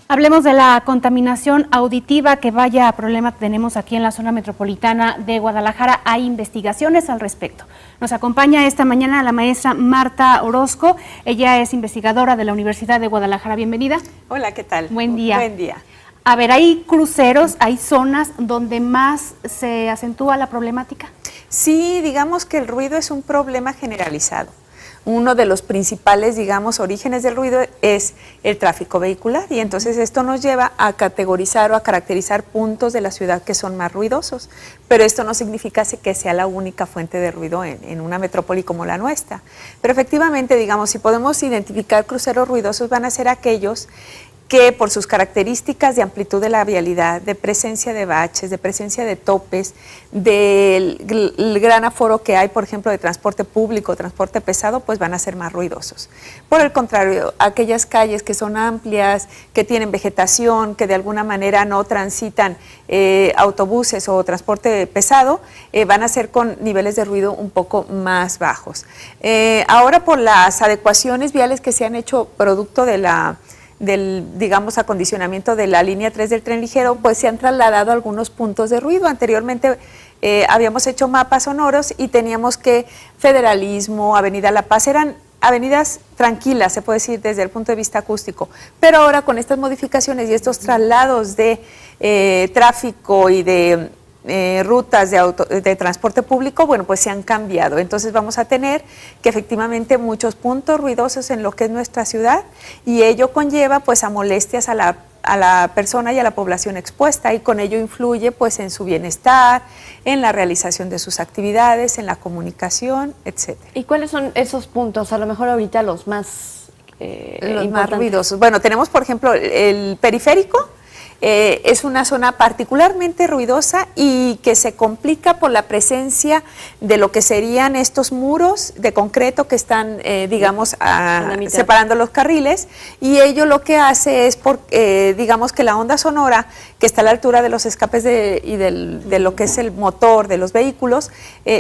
Hablemos de la contaminación auditiva, que vaya problema tenemos aquí en la zona metropolitana de Guadalajara. Hay investigaciones al respecto. Nos acompaña esta mañana la maestra Marta Orozco. Ella es investigadora de la Universidad de Guadalajara. Bienvenida. Hola, ¿qué tal? Buen día. Buen día. A ver, ¿hay cruceros, hay zonas donde más se acentúa la problemática? Sí, digamos que el ruido es un problema generalizado. Uno de los principales, digamos, orígenes del ruido es el tráfico vehicular, y entonces esto nos lleva a categorizar o a caracterizar puntos de la ciudad que son más ruidosos, pero esto no significa que sea la única fuente de ruido en una metrópoli como la nuestra. Pero efectivamente, digamos, si podemos identificar cruceros ruidosos, van a ser aquellos que por sus características de amplitud de la vialidad, de presencia de baches, de presencia de topes, del gran aforo que hay, por ejemplo, de transporte público, transporte pesado, pues van a ser más ruidosos. Por el contrario, aquellas calles que son amplias, que tienen vegetación, que de alguna manera no transitan autobuses o transporte pesado, van a ser con niveles de ruido un poco más bajos. Ahora, por las adecuaciones viales que se han hecho producto del, digamos, acondicionamiento de la línea 3 del tren ligero, pues se han trasladado algunos puntos de ruido. Anteriormente habíamos hecho mapas sonoros y teníamos que Federalismo, Avenida La Paz, eran avenidas tranquilas, se puede decir, desde el punto de vista acústico, pero ahora con estas modificaciones y estos traslados de tráfico y de rutas de transporte público, bueno, pues se han cambiado. Entonces vamos a tener que efectivamente muchos puntos ruidosos en lo que es nuestra ciudad, y ello conlleva pues a molestias a la persona y a la población expuesta, y con ello influye pues en su bienestar, en la realización de sus actividades, en la comunicación, etcétera. ¿Y cuáles son esos puntos? A lo mejor ahorita los más ruidosos. Bueno, tenemos por ejemplo el periférico. Es una zona particularmente ruidosa y que se complica por la presencia de lo que serían estos muros de concreto que están, digamos, separando los carriles, y ello lo que hace es, digamos, que la onda sonora que está a la altura de los escapes de lo que es el motor de los vehículos,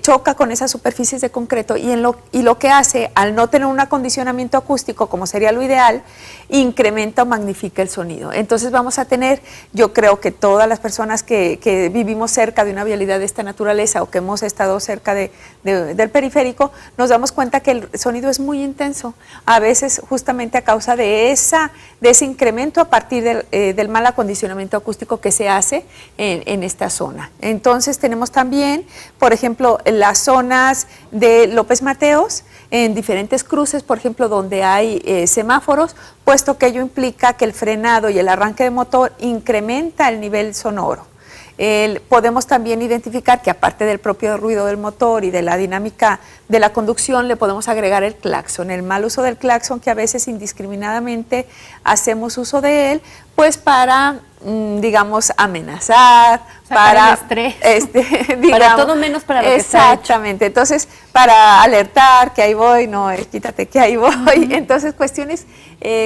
choca con esas superficies de concreto, y lo que hace, al no tener un acondicionamiento acústico como sería lo ideal, incrementa o magnifica el sonido. Entonces vamos a tener, yo creo que todas las personas que vivimos cerca de una vialidad de esta naturaleza o que hemos estado cerca del periférico, nos damos cuenta que el sonido es muy intenso, a veces justamente a causa de ese incremento a partir del mal acondicionamiento acústico que se hace en esta zona. Entonces tenemos también, por ejemplo, las zonas de López Mateos, en diferentes cruces, por ejemplo, donde hay semáforos, puesto que ello implica que el frenado y el arranque de motor incrementa el nivel sonoro. Podemos también identificar que aparte del propio ruido del motor y de la dinámica de la conducción, le podemos agregar el claxon, el mal uso del claxon, que a veces indiscriminadamente hacemos uso de él, pues para, digamos, amenazar, para el estrés, digamos, para todo menos para lo que está hecho. Exactamente, entonces para alertar que ahí voy, no, quítate que ahí voy. Entonces cuestiones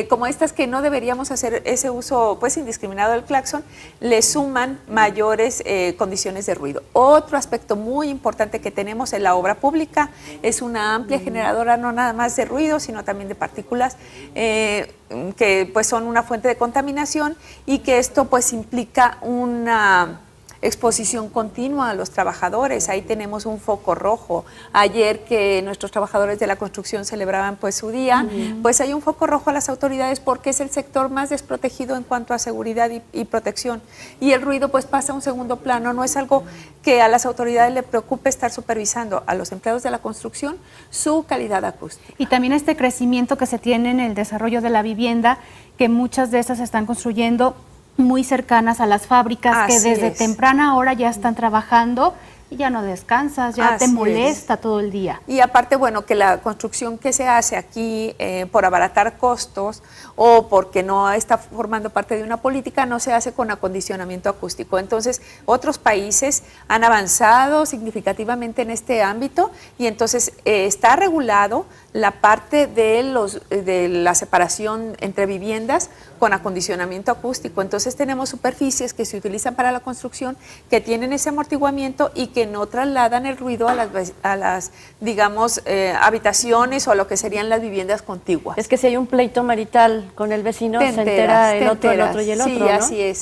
como estas que no deberíamos hacer ese uso pues indiscriminado del claxon, le suman mayores condiciones de ruido. Otro aspecto muy importante que tenemos en la obra pública es una amplia generadora, no nada más de ruido, sino también de partículas que pues son una fuente de contaminación, y que esto pues implica una exposición continua a los trabajadores. Ahí tenemos un foco rojo. Ayer que nuestros trabajadores de la construcción celebraban pues su día, pues hay un foco rojo a las autoridades porque es el sector más desprotegido en cuanto a seguridad y protección. Y el ruido pues pasa a un segundo plano, no es algo que a las autoridades le preocupe estar supervisando a los empleados de la construcción su calidad acústica. Y también este crecimiento que se tiene en el desarrollo de la vivienda, que muchas de esas se están construyendo muy cercanas a las fábricas, que desde temprana hora ya están trabajando y ya no descansas, ya te molesta todo el día. Y aparte, bueno, que la construcción que se hace aquí por abaratar costos o porque no está formando parte de una política, no se hace con acondicionamiento acústico. Entonces, otros países han avanzado significativamente en este ámbito, y entonces está regulado la parte de la separación entre viviendas con acondicionamiento acústico. Entonces tenemos superficies que se utilizan para la construcción, que tienen ese amortiguamiento y que no trasladan el ruido a las digamos, habitaciones o a lo que serían las viviendas contiguas. Es que si hay un pleito marital con el vecino, se entera el otro y el otro, sí, ¿no?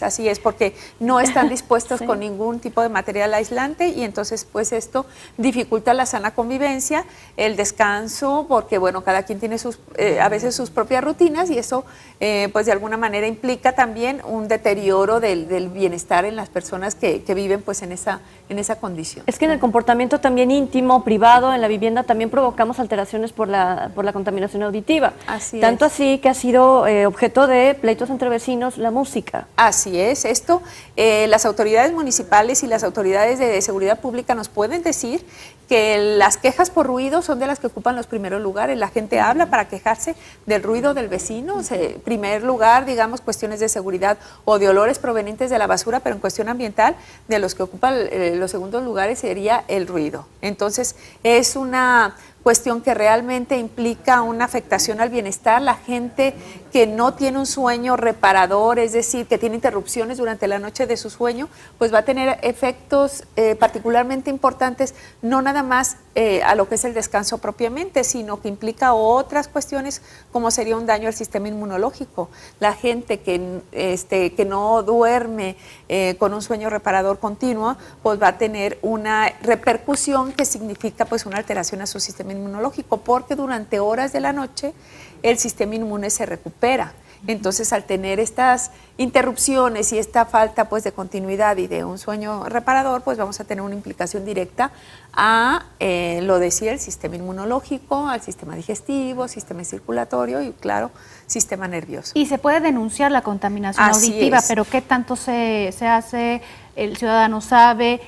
así es, porque no están dispuestos con ningún tipo de material aislante y entonces pues esto dificulta la sana convivencia, el descanso, porque bueno, cada quien tiene a veces sus propias rutinas y eso pues de alguna manera implica también un deterioro del bienestar en las personas que viven pues en esa condición. Es que en el comportamiento también íntimo, privado, en la vivienda también provocamos alteraciones por la contaminación auditiva. Tanto así que ha sido objeto de pleitos entre vecinos la música. Así es, esto las autoridades municipales y las autoridades de seguridad pública nos pueden decir que las quejas por ruido son de las que ocupan los primeros lugares. La gente habla para quejarse del ruido del vecino. Primer lugar, digamos, cuestiones de seguridad o de olores provenientes de la basura, pero en cuestión ambiental, de los que ocupan los segundos lugares sería el ruido. Entonces, es una cuestión que realmente implica una afectación al bienestar. La gente que no tiene un sueño reparador, es decir, que tiene interrupciones durante la noche de su sueño, pues va a tener efectos particularmente importantes, no nada más a lo que es el descanso propiamente, sino que implica otras cuestiones como sería un daño al sistema inmunológico. La gente que no duerme con un sueño reparador continuo, pues va a tener una repercusión que significa pues una alteración a su sistema inmunológico, porque durante horas de la noche el sistema inmune se recupera. Entonces, al tener estas interrupciones y esta falta pues de continuidad y de un sueño reparador, pues vamos a tener una implicación directa a, lo decía, el sistema inmunológico, al sistema digestivo, sistema circulatorio y, claro, sistema nervioso. Y se puede denunciar la contaminación auditiva, pero ¿qué tanto se hace? ¿El ciudadano sabe?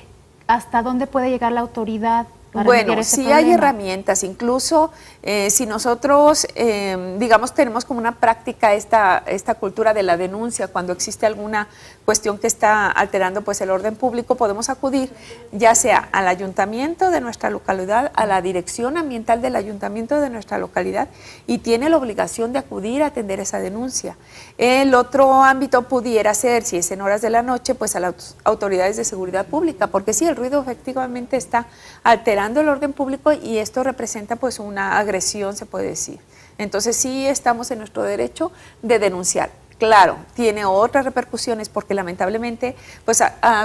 ¿Hasta dónde puede llegar la autoridad? Bueno, sí hay herramientas, incluso si nosotros, digamos, tenemos como una práctica esta cultura de la denuncia, cuando existe alguna cuestión que está alterando pues el orden público, podemos acudir ya sea al ayuntamiento de nuestra localidad, a la dirección ambiental del ayuntamiento de nuestra localidad y tiene la obligación de acudir a atender esa denuncia. El otro ámbito pudiera ser, si es en horas de la noche, pues a las autoridades de seguridad pública, porque sí, el ruido efectivamente está alterando el orden público y esto representa pues una agresión, se puede decir. Entonces sí estamos en nuestro derecho de denunciar. Claro, tiene otras repercusiones porque lamentablemente pues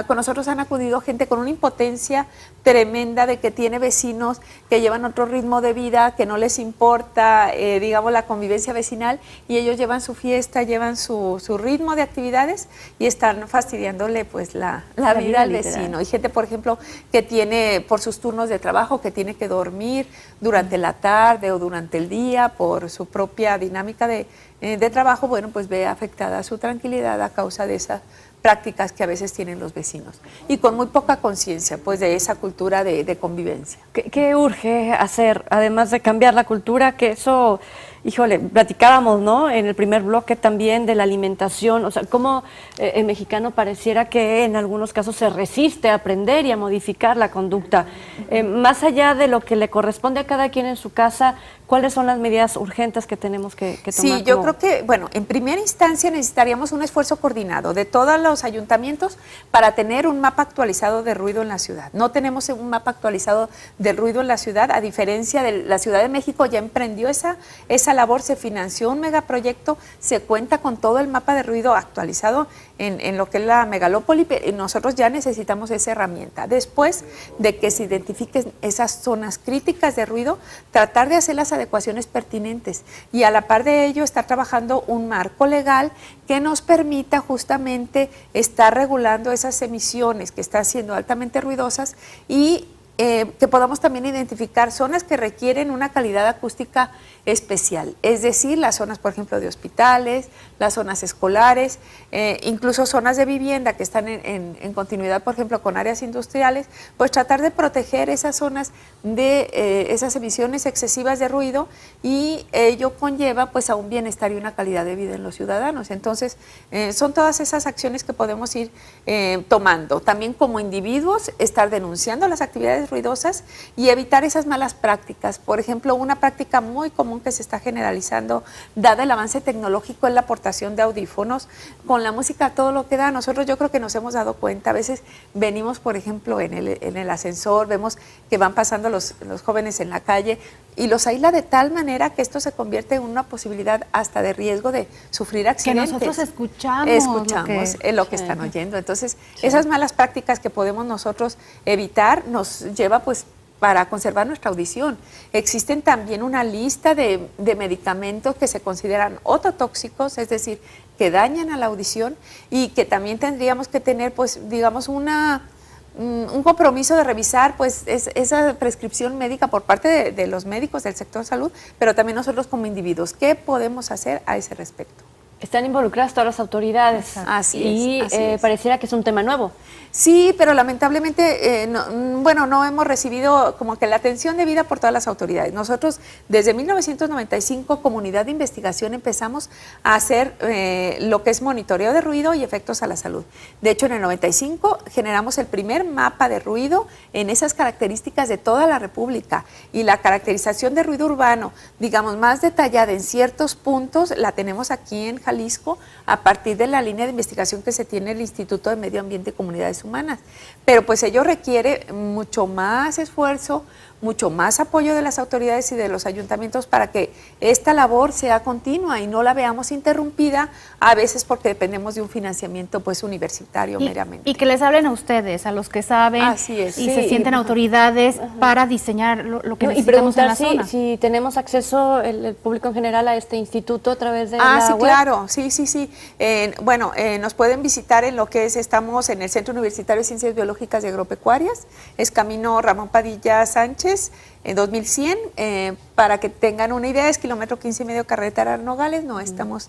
con nosotros han acudido gente con una impotencia tremenda de que tiene vecinos que llevan otro ritmo de vida, que no les importa, digamos, la convivencia vecinal y ellos llevan su fiesta, llevan su ritmo de actividades y están fastidiándole pues la vida al vecino. Hay gente, por ejemplo, que tiene por sus turnos de trabajo, que tiene que dormir durante la tarde o durante el día por su propia dinámica de trabajo, bueno, pues ve afectada su tranquilidad a causa de esas prácticas que a veces tienen los vecinos y con muy poca conciencia pues de esa cultura de convivencia. ¿Qué urge hacer, además de cambiar la cultura? Que eso, híjole, platicábamos, ¿no? En el primer bloque también de la alimentación, o sea, cómo el mexicano pareciera que en algunos casos se resiste a aprender y a modificar la conducta. Más allá de lo que le corresponde a cada quien en su casa, ¿cuáles son las medidas urgentes que tenemos que tomar? Sí, yo creo que, bueno, en primera instancia necesitaríamos un esfuerzo coordinado de todos los ayuntamientos para tener un mapa actualizado de ruido en la ciudad. No tenemos un mapa actualizado de ruido en la ciudad, a diferencia de la Ciudad de México ya emprendió esa labor, se financió un megaproyecto, se cuenta con todo el mapa de ruido actualizado en lo que es la megalópoli, y nosotros ya necesitamos esa herramienta. Después de que se identifiquen esas zonas críticas de ruido, tratar de hacer las adecuaciones pertinentes y a la par de ello estar trabajando un marco legal que nos permita justamente estar regulando esas emisiones que están siendo altamente ruidosas y que podamos también identificar zonas que requieren una calidad acústica especial, es decir, las zonas, por ejemplo, de hospitales, las zonas escolares, incluso zonas de vivienda que están en continuidad, por ejemplo, con áreas industriales, pues tratar de proteger esas zonas de esas emisiones excesivas de ruido y ello conlleva pues a un bienestar y una calidad de vida en los ciudadanos. Entonces, son todas esas acciones que podemos ir tomando. También como individuos, estar denunciando las actividades actividades ruidosas y evitar esas malas prácticas. Por ejemplo, una práctica muy común que se está generalizando, dado el avance tecnológico, es la aportación de audífonos con la música a todo lo que da. Nosotros yo creo que nos hemos dado cuenta, a veces venimos, por ejemplo, en el ascensor, vemos que van pasando los jóvenes en la calle y los aísla de tal manera que esto se convierte en una posibilidad hasta de riesgo de sufrir accidentes. Que nosotros escuchamos lo que están oyendo. Entonces, esas malas prácticas que podemos nosotros evitar nos lleva pues para conservar nuestra audición. Existen también una lista de medicamentos que se consideran ototóxicos, es decir, que dañan a la audición y que también tendríamos que tener, pues, digamos, un compromiso de revisar pues esa prescripción médica por parte de los médicos del sector salud, pero también nosotros como individuos. ¿Qué podemos hacer a ese respecto? Están involucradas todas las autoridades. Así es. Pareciera que es un tema nuevo. Sí, pero lamentablemente, no hemos recibido como que la atención debida por todas las autoridades. Nosotros, desde 1995, Comunidad de Investigación, empezamos a hacer lo que es monitoreo de ruido y efectos a la salud. De hecho, en el 95 generamos el primer mapa de ruido en esas características de toda la República, y la caracterización de ruido urbano, digamos, más detallada en ciertos puntos, la tenemos aquí en Jalisco, a partir de la línea de investigación que se tiene el Instituto de Medio Ambiente y Comunidades Humanas. Pero pues ello requiere mucho más esfuerzo, mucho más apoyo de las autoridades y de los ayuntamientos para que esta labor sea continua y no la veamos interrumpida, a veces porque dependemos de un financiamiento pues universitario meramente. Y que les hablen a ustedes, a los que saben. Así es. Y se sienten autoridades para diseñar lo que necesitamos en la zona. Si tenemos acceso el público en general a este instituto a través de la sí, web. claro, sí. Nos pueden visitar en lo que estamos en el Centro Universitario de Ciencias Biológicas y Agropecuarias, es Camino Ramón Padilla Sánchez, en 2100, para que tengan una idea, es kilómetro 15.5 carretera Nogales, no estamos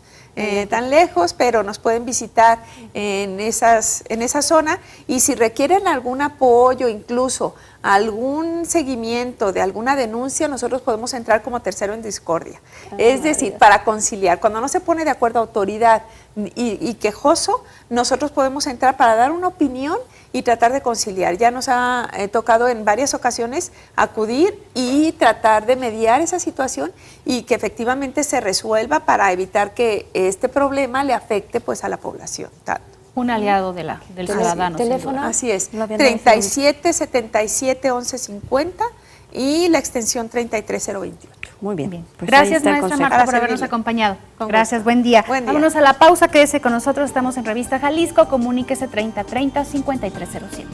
tan lejos, pero nos pueden visitar en esa zona, y si requieren algún apoyo, incluso algún seguimiento de alguna denuncia, nosotros podemos entrar como tercero en discordia. Es decir, para conciliar, cuando no se pone de acuerdo autoridad y quejoso, nosotros podemos entrar para dar una opinión y tratar de conciliar. Ya nos ha tocado en varias ocasiones acudir y tratar de mediar esa situación y que efectivamente se resuelva para evitar que este problema le afecte pues a la población tanto. Un aliado del ciudadano. ¿Teléfono? Así es, 37 77 11 50 y la extensión 33028. Muy bien. Pues gracias, maestra Marta, por habernos acompañado. Gracias, buen día. Vámonos a la pausa, quédese con nosotros, estamos en Revista Jalisco, comuníquese 3030 5307.